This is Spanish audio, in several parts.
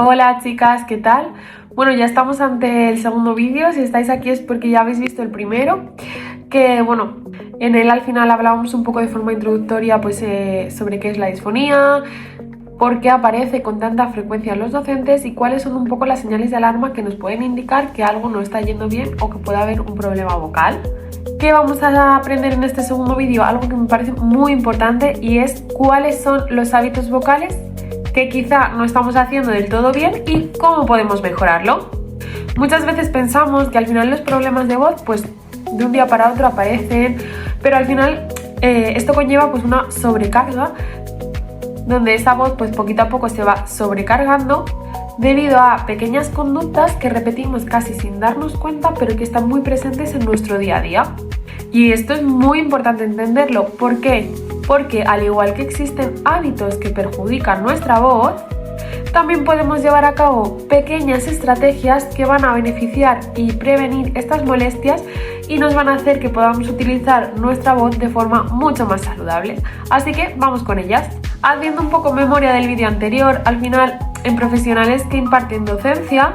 Hola chicas, ¿qué tal? Bueno, ya estamos ante el segundo vídeo. Si estáis aquí es porque ya habéis visto el primero, que bueno, en él al final hablábamos un poco de forma introductoria pues sobre qué es la disfonía, por qué aparece con tanta frecuencia en los docentes y cuáles son un poco las señales de alarma que nos pueden indicar que algo no está yendo bien o que puede haber un problema vocal. ¿Qué vamos a aprender en este segundo vídeo? Algo que me parece muy importante, y es cuáles son los hábitos vocales que quizá no estamos haciendo del todo bien y cómo podemos mejorarlo. Muchas veces pensamos que al final los problemas de voz pues de un día para otro aparecen, pero al final esto conlleva pues una sobrecarga, donde esa voz pues poquito a poco se va sobrecargando debido a pequeñas conductas que repetimos casi sin darnos cuenta, pero que están muy presentes en nuestro día a día. Y esto es muy importante entenderlo. ¿Por qué? Porque al igual que existen hábitos que perjudican nuestra voz, también podemos llevar a cabo pequeñas estrategias que van a beneficiar y prevenir estas molestias y nos van a hacer que podamos utilizar nuestra voz de forma mucho más saludable. Así que vamos con ellas. Haciendo un poco memoria del vídeo anterior, al final en profesionales que imparten docencia,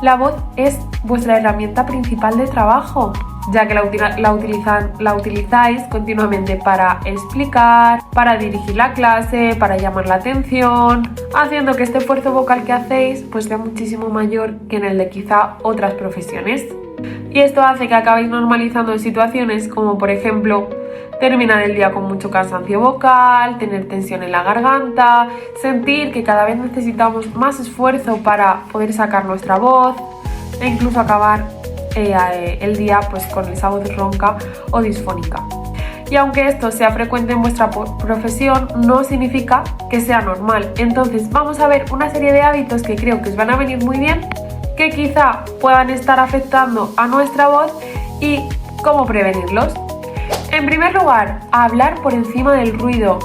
la voz es vuestra herramienta principal de trabajo, ya que la utilizáis continuamente para explicar, para dirigir la clase, para llamar la atención, haciendo que este esfuerzo vocal que hacéis pues sea muchísimo mayor que en el de quizá otras profesiones. Y esto hace que acabéis normalizando situaciones como, por ejemplo, terminar el día con mucho cansancio vocal, tener tensión en la garganta, sentir que cada vez necesitamos más esfuerzo para poder sacar nuestra voz e incluso acabar el día pues con esa voz ronca o disfónica. Y aunque esto sea frecuente en vuestra profesión, no significa que sea normal. Entonces vamos a ver una serie de hábitos que creo que os van a venir muy bien, que quizá puedan estar afectando a nuestra voz y cómo prevenirlos. En primer lugar, hablar por encima del ruido.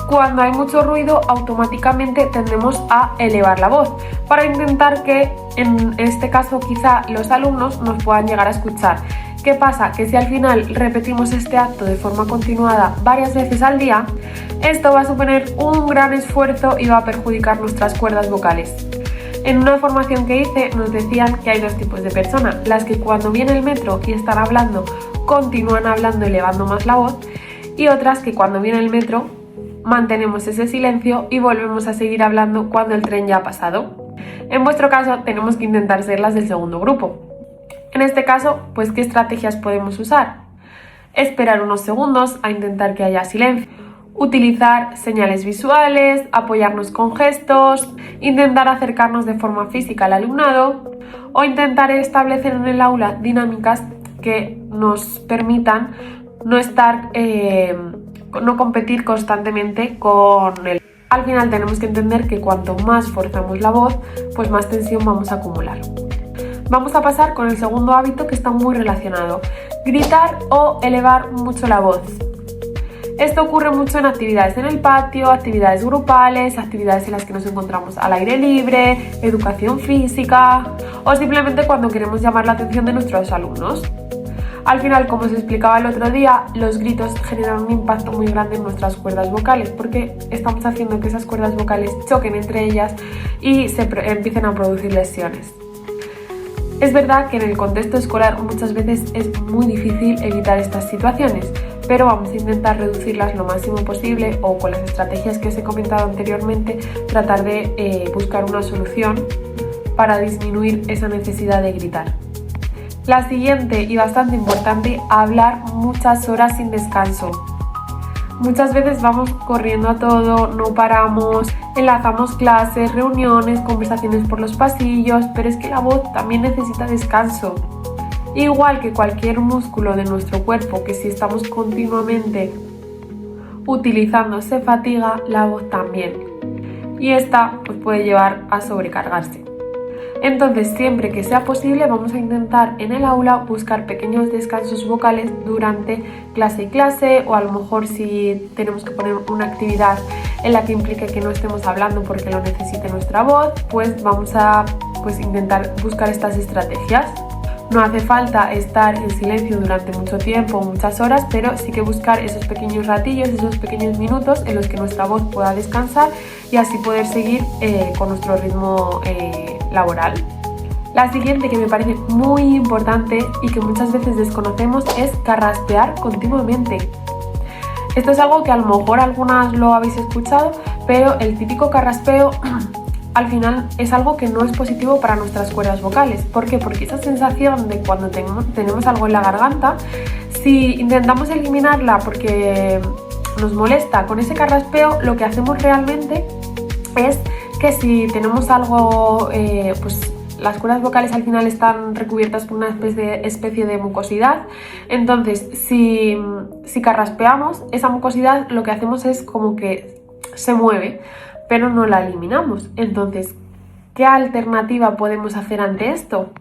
Cuando hay mucho ruido, automáticamente tendemos a elevar la voz para intentar que, en este caso, quizá los alumnos nos puedan llegar a escuchar. ¿Qué pasa? Que si al final repetimos este acto de forma continuada varias veces al día, esto va a suponer un gran esfuerzo y va a perjudicar nuestras cuerdas vocales. En una formación que hice nos decían que hay dos tipos de personas: las que cuando viene el metro y están hablando, continúan hablando elevando más la voz, y otras que cuando viene el metro mantenemos ese silencio y volvemos a seguir hablando cuando el tren ya ha pasado. En vuestro caso tenemos que intentar ser las del segundo grupo. En este caso, pues ¿qué estrategias podemos usar? Esperar unos segundos a intentar que haya silencio, utilizar señales visuales, apoyarnos con gestos, intentar acercarnos de forma física al alumnado o intentar establecer en el aula dinámicas que nos permitan no competir constantemente con él. Al final tenemos que entender que cuanto más forzamos la voz, pues más tensión vamos a acumular. Vamos a pasar con el segundo hábito, que está muy relacionado: gritar o elevar mucho la voz. Esto ocurre mucho en actividades en el patio, actividades grupales, actividades en las que nos encontramos al aire libre, educación física o simplemente cuando queremos llamar la atención de nuestros alumnos. Al final, como os explicaba el otro día, los gritos generan un impacto muy grande en nuestras cuerdas vocales, porque estamos haciendo que esas cuerdas vocales choquen entre ellas y empiecen a producir lesiones. Es verdad que en el contexto escolar muchas veces es muy difícil evitar estas situaciones, pero vamos a intentar reducirlas lo máximo posible, o con las estrategias que os he comentado anteriormente, tratar de buscar una solución para disminuir esa necesidad de gritar. La siguiente, y bastante importante: hablar muchas horas sin descanso. Muchas veces vamos corriendo a todo, no paramos, enlazamos clases, reuniones, conversaciones por los pasillos, pero es que la voz también necesita descanso. Igual que cualquier músculo de nuestro cuerpo, que si estamos continuamente utilizando se fatiga, la voz también. Y esta pues puede llevar a sobrecargarse. Entonces, siempre que sea posible, vamos a intentar en el aula buscar pequeños descansos vocales durante clase y clase, o a lo mejor si tenemos que poner una actividad en la que implique que no estemos hablando porque lo necesite nuestra voz, pues vamos a intentar buscar estas estrategias. No hace falta estar en silencio durante mucho tiempo, muchas horas, pero sí que buscar esos pequeños ratillos, esos pequeños minutos en los que nuestra voz pueda descansar y así poder seguir con nuestro ritmo laboral. La siguiente, que me parece muy importante y que muchas veces desconocemos, es carraspear continuamente. Esto es algo que a lo mejor algunas lo habéis escuchado, pero el típico carraspeo al final es algo que no es positivo para nuestras cuerdas vocales. ¿Por qué? Porque esa sensación de cuando tenemos algo en la garganta, si intentamos eliminarla porque nos molesta con ese carraspeo, lo que hacemos realmente es que si tenemos algo, pues las cuerdas vocales al final están recubiertas por una especie de mucosidad. Entonces, si carraspeamos, esa mucosidad lo que hacemos es como que se mueve, pero no la eliminamos. Entonces, ¿qué alternativa podemos hacer ante esto?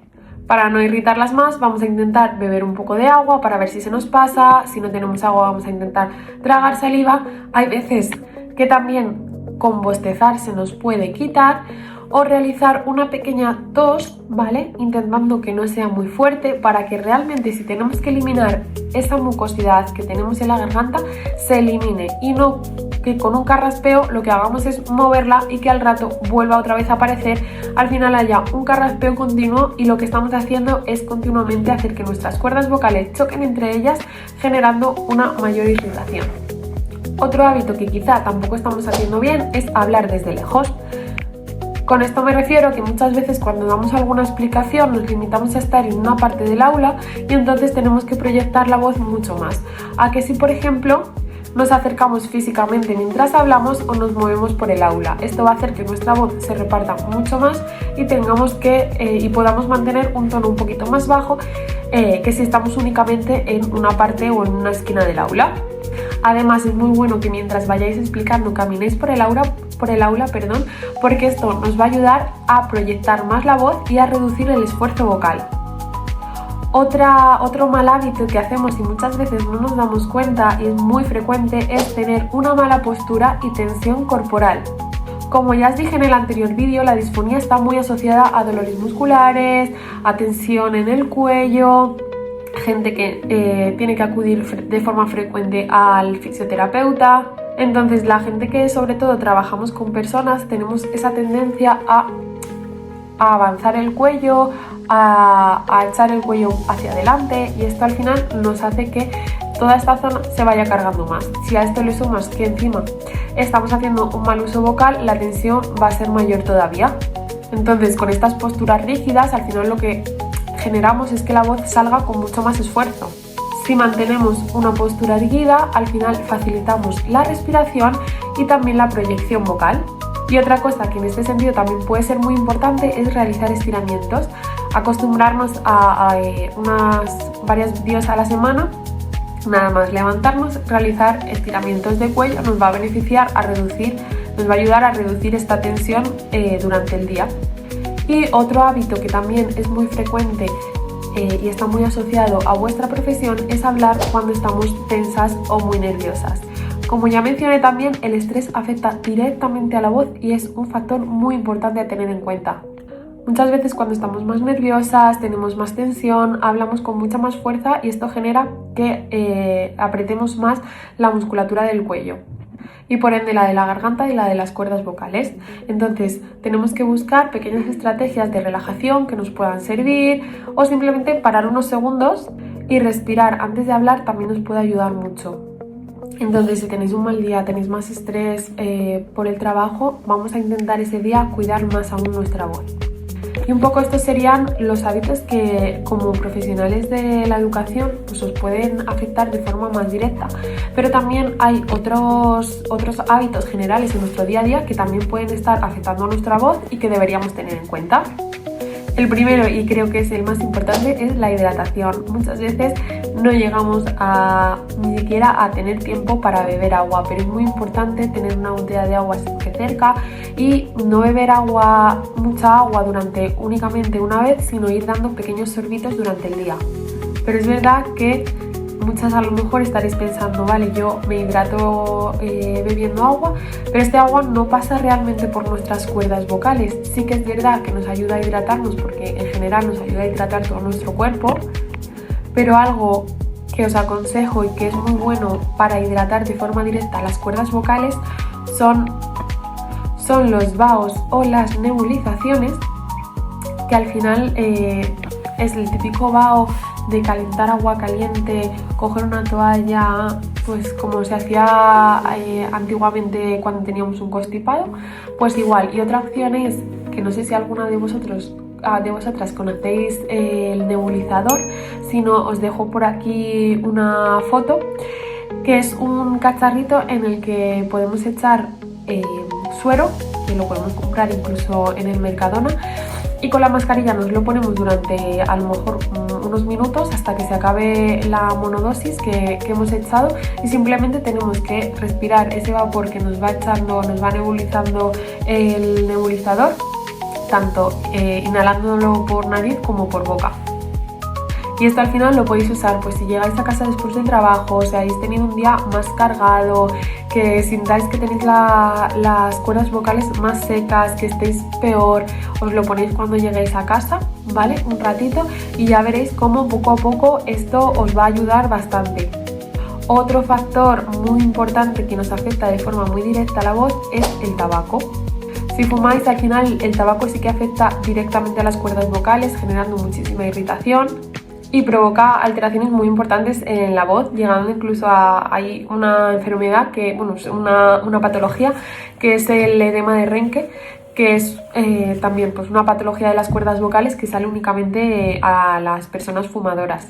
Para no irritarlas más, vamos a intentar beber un poco de agua para ver si se nos pasa. Si no tenemos agua, vamos a intentar tragar saliva. Hay veces que también con bostezar se nos puede quitar, o realizar una pequeña tos, ¿vale? Intentando que no sea muy fuerte para que realmente, si tenemos que eliminar esa mucosidad que tenemos en la garganta, se elimine, y no que con un carraspeo lo que hagamos es moverla y que al rato vuelva otra vez a aparecer. Al final haya un carraspeo continuo y lo que estamos haciendo es continuamente hacer que nuestras cuerdas vocales choquen entre ellas, generando una mayor irritación. Otro hábito que quizá tampoco estamos haciendo bien es hablar desde lejos. Con esto me refiero a que muchas veces cuando damos alguna explicación nos limitamos a estar en una parte del aula y entonces tenemos que proyectar la voz mucho más. A que si, por ejemplo, nos acercamos físicamente mientras hablamos o nos movemos por el aula. Esto va a hacer que nuestra voz se reparta mucho más y y podamos mantener un tono un poquito más bajo que si estamos únicamente en una parte o en una esquina del aula. Además, es muy bueno que mientras vayáis explicando caminéis por el aula, porque esto nos va a ayudar a proyectar más la voz y a reducir el esfuerzo vocal. Otro mal hábito que hacemos y muchas veces no nos damos cuenta y es muy frecuente es tener una mala postura y tensión corporal. Como ya os dije en el anterior vídeo, la disfonía está muy asociada a dolores musculares, a tensión en el cuello, gente que tiene que acudir de forma frecuente al fisioterapeuta. Entonces, la gente que sobre todo trabajamos con personas tenemos esa tendencia a avanzar el cuello, a echar el cuello hacia adelante, y esto al final nos hace que toda esta zona se vaya cargando más. Si a esto le sumas que encima estamos haciendo un mal uso vocal, la tensión va a ser mayor todavía. Entonces, con estas posturas rígidas, al final lo que generamos es que la voz salga con mucho más esfuerzo. Si mantenemos una postura erguida, al final facilitamos la respiración y también la proyección vocal. Y otra cosa que en este sentido también puede ser muy importante es realizar estiramientos. Acostumbrarnos a varias veces a la semana, nada más levantarnos, realizar estiramientos de cuello nos va a beneficiar nos va a ayudar a reducir esta tensión durante el día. Y otro hábito que también es muy frecuente y está muy asociado a vuestra profesión es hablar cuando estamos tensas o muy nerviosas. Como ya mencioné también, el estrés afecta directamente a la voz y es un factor muy importante a tener en cuenta. Muchas veces cuando estamos más nerviosas, tenemos más tensión, hablamos con mucha más fuerza y esto genera que apretemos más la musculatura del cuello y por ende la de la garganta y la de las cuerdas vocales. Entonces tenemos que buscar pequeñas estrategias de relajación que nos puedan servir, o simplemente parar unos segundos y respirar antes de hablar también nos puede ayudar mucho. Entonces, si tenéis un mal día, tenéis más estrés por el trabajo, vamos a intentar ese día cuidar más aún nuestra voz. Y un poco estos serían los hábitos que como profesionales de la educación pues os pueden afectar de forma más directa. Pero también hay otros hábitos generales en nuestro día a día que también pueden estar afectando a nuestra voz y que deberíamos tener en cuenta. El primero, y creo que es el más importante, es la hidratación. Muchas veces no llegamos ni siquiera a tener tiempo para beber agua, pero es muy importante tener una botella de agua siempre cerca y no beber mucha agua durante únicamente una vez, sino ir dando pequeños sorbitos durante el día. Pero es verdad que muchas a lo mejor estaréis pensando, vale, yo me hidrato bebiendo agua, pero este agua no pasa realmente por nuestras cuerdas vocales. Sí que es verdad que nos ayuda a hidratarnos porque en general nos ayuda a hidratar todo nuestro cuerpo, pero algo que os aconsejo y que es muy bueno para hidratar de forma directa las cuerdas vocales son los baos o las nebulizaciones, que al final es el típico bao de calentar agua caliente, coger una toalla, pues como se hacía antiguamente cuando teníamos un constipado, pues igual. Y otra opción es, que no sé si alguna de vosotras conocéis el nebulizador, si no os dejo por aquí una foto, que es un cacharrito en el que podemos echar suero, que lo podemos comprar incluso en el Mercadona, y con la mascarilla nos lo ponemos durante a lo mejor unos minutos hasta que se acabe la monodosis que hemos echado, y simplemente tenemos que respirar ese vapor que nos va nebulizando el nebulizador, tanto inhalándolo por nariz como por boca. Y esto al final lo podéis usar pues si llegáis a casa después del trabajo, si habéis tenido un día más cargado, que sintáis que tenéis las cuerdas vocales más secas, que estéis peor, os lo ponéis cuando lleguéis a casa, ¿vale? Un ratito, y ya veréis cómo poco a poco esto os va a ayudar bastante. Otro factor muy importante que nos afecta de forma muy directa a la voz es el tabaco. Si fumáis, al final el tabaco sí que afecta directamente a las cuerdas vocales, generando muchísima irritación y provoca alteraciones muy importantes en la voz, llegando incluso hay una enfermedad una patología que es el edema de Renke, que es también pues una patología de las cuerdas vocales que sale únicamente a las personas fumadoras,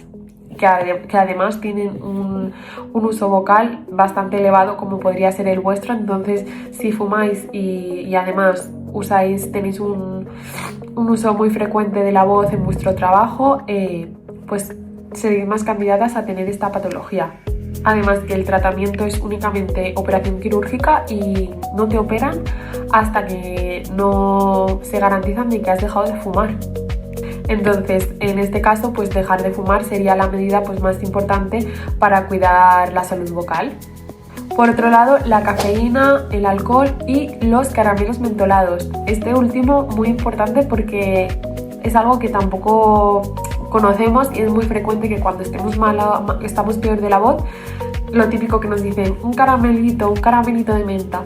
que además tienen un uso vocal bastante elevado, como podría ser el vuestro. Entonces, si fumáis y además tenéis un uso muy frecuente de la voz en vuestro trabajo, pues seréis más candidatas a tener esta patología. Además que el tratamiento es únicamente operación quirúrgica y no te operan hasta que no se garantizan de que has dejado de fumar. Entonces, en este caso, pues dejar de fumar sería la medida pues más importante para cuidar la salud vocal. Por otro lado, la cafeína, el alcohol y los caramelos mentolados. Este último muy importante porque es algo que tampoco conocemos y es muy frecuente que cuando estamos peor de la voz, lo típico que nos dicen, un caramelito de menta,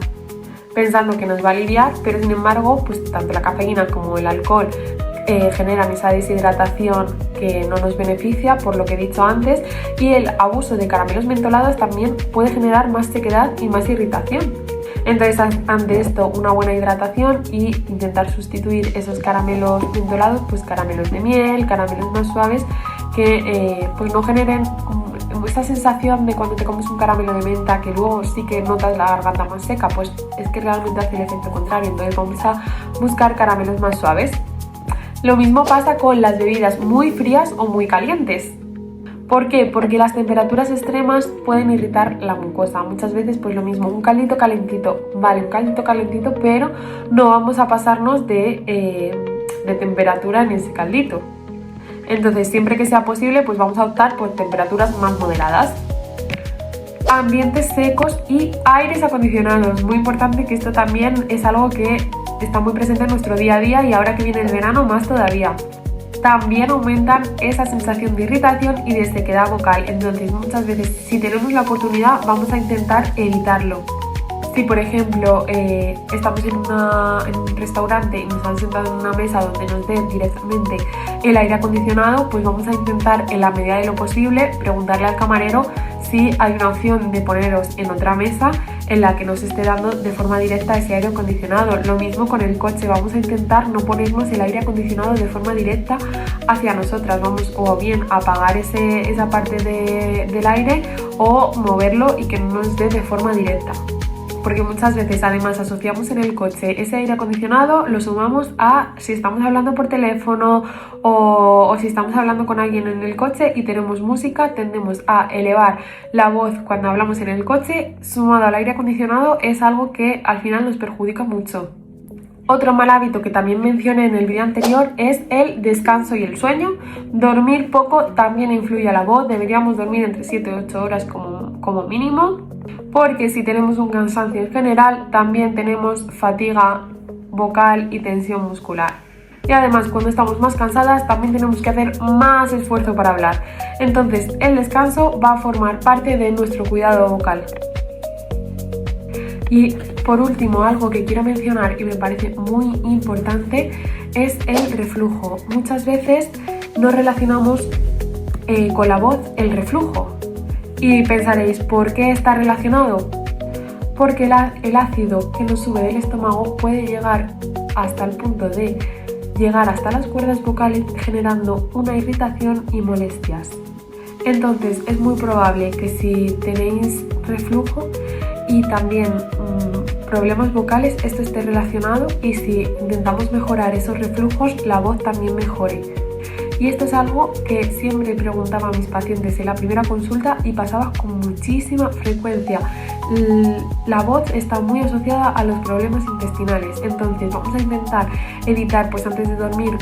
pensando que nos va a aliviar, pero sin embargo, pues tanto la cafeína como el alcohol generan esa deshidratación que no nos beneficia, por lo que he dicho antes, y el abuso de caramelos mentolados también puede generar más sequedad y más irritación. Entonces, ante esto, una buena hidratación y intentar sustituir esos caramelos mentolados, pues caramelos de miel, caramelos más suaves que pues no generen esa sensación de cuando te comes un caramelo de menta que luego sí que notas la garganta más seca, pues es que realmente hace el efecto contrario. Entonces vamos a buscar caramelos más suaves. Lo mismo pasa con las bebidas muy frías o muy calientes. ¿Por qué? Porque las temperaturas extremas pueden irritar la mucosa. Muchas veces pues lo mismo, un caldito calentito, vale, un caldito calentito, pero no vamos a pasarnos de temperatura en ese caldito. Entonces, siempre que sea posible, pues vamos a optar por temperaturas más moderadas. Ambientes secos y aires acondicionados. Muy importante, que esto también es algo que está muy presente en nuestro día a día, y ahora que viene el verano más todavía. También aumentan esa sensación de irritación y de sequedad vocal. Entonces, muchas veces, si tenemos la oportunidad, vamos a intentar evitarlo. Si por ejemplo estamos en un restaurante y nos han sentado en una mesa donde nos dé directamente el aire acondicionado, pues vamos a intentar, en la medida de lo posible, preguntarle al camarero si hay una opción de poneros en otra mesa en la que nos esté dando de forma directa ese aire acondicionado. Lo mismo con el coche, vamos a intentar no ponernos el aire acondicionado de forma directa hacia nosotras. Vamos o bien a apagar esa parte del aire o moverlo y que no nos dé de forma directa. Porque muchas veces además asociamos en el coche ese aire acondicionado, lo sumamos a si estamos hablando por teléfono o si estamos hablando con alguien en el coche y tenemos música, tendemos a elevar la voz cuando hablamos en el coche, sumado al aire acondicionado, es algo que al final nos perjudica mucho. Otro mal hábito que también mencioné en el vídeo anterior es el descanso y el sueño. Dormir poco también influye a la voz, deberíamos dormir entre 7 y 8 horas como mínimo, porque si tenemos un cansancio en general también tenemos fatiga vocal y tensión muscular. Y además cuando estamos más cansadas también tenemos que hacer más esfuerzo para hablar. Entonces el descanso va a formar parte de nuestro cuidado vocal. Y por último, algo que quiero mencionar y me parece muy importante es el reflujo. Muchas veces no relacionamos con la voz el reflujo. Y pensaréis, ¿por qué está relacionado? Porque el ácido que nos sube del estómago puede llegar hasta el punto de llegar hasta las cuerdas vocales generando una irritación y molestias. Entonces es muy probable que si tenéis reflujo y también problemas vocales, esto esté relacionado, y si intentamos mejorar esos reflujos, la voz también mejore. Y esto es algo que siempre preguntaba a mis pacientes en la primera consulta y pasaba con muchísima frecuencia. La voz está muy asociada a los problemas intestinales, entonces vamos a intentar evitar, pues antes de dormir,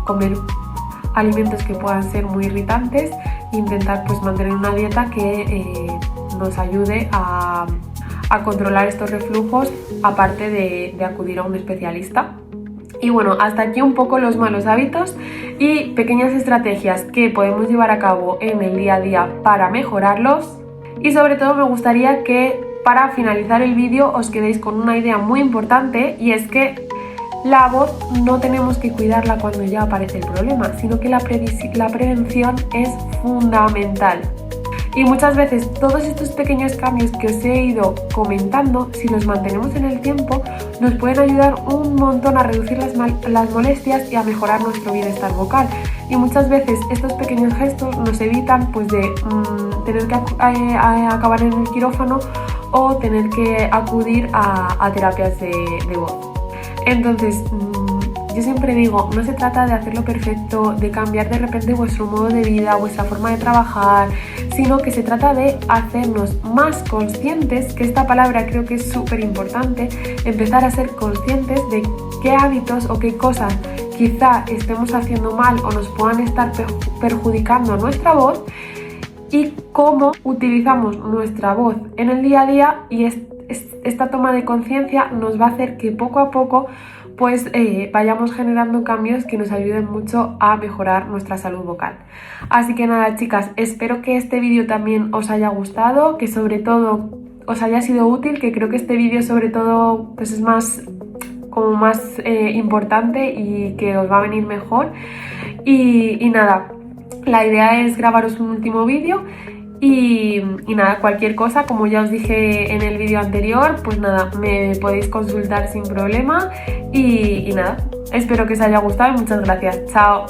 comer alimentos que puedan ser muy irritantes e intentar pues mantener una dieta que nos ayude a controlar estos reflujos, aparte de acudir a un especialista. Y bueno, hasta aquí un poco los malos hábitos y pequeñas estrategias que podemos llevar a cabo en el día a día para mejorarlos. Y sobre todo me gustaría que para finalizar el vídeo os quedéis con una idea muy importante, y es que la voz no tenemos que cuidarla cuando ya aparece el problema, sino que la prevención es fundamental. Y muchas veces todos estos pequeños cambios que os he ido comentando, si los mantenemos en el tiempo, nos pueden ayudar un montón a reducir las molestias y a mejorar nuestro bienestar vocal. Y muchas veces estos pequeños gestos nos evitan pues de tener que acabar en el quirófano o tener que acudir a terapias de voz. Entonces, yo siempre digo, no se trata de hacerlo perfecto, de cambiar de repente vuestro modo de vida, vuestra forma de trabajar, sino que se trata de hacernos más conscientes, que esta palabra creo que es súper importante, empezar a ser conscientes de qué hábitos o qué cosas quizá estemos haciendo mal o nos puedan estar perjudicando a nuestra voz, y cómo utilizamos nuestra voz en el día a día, y esta toma de conciencia nos va a hacer que poco a poco pues vayamos generando cambios que nos ayuden mucho a mejorar nuestra salud vocal. Así que nada, chicas, espero que este vídeo también os haya gustado, que sobre todo os haya sido útil, que creo que este vídeo sobre todo pues es más importante y que os va a venir mejor. Y nada, la idea es grabaros un último vídeo. Y nada, cualquier cosa, como ya os dije en el vídeo anterior, pues nada, me podéis consultar sin problema. Y nada, espero que os haya gustado y muchas gracias. Chao.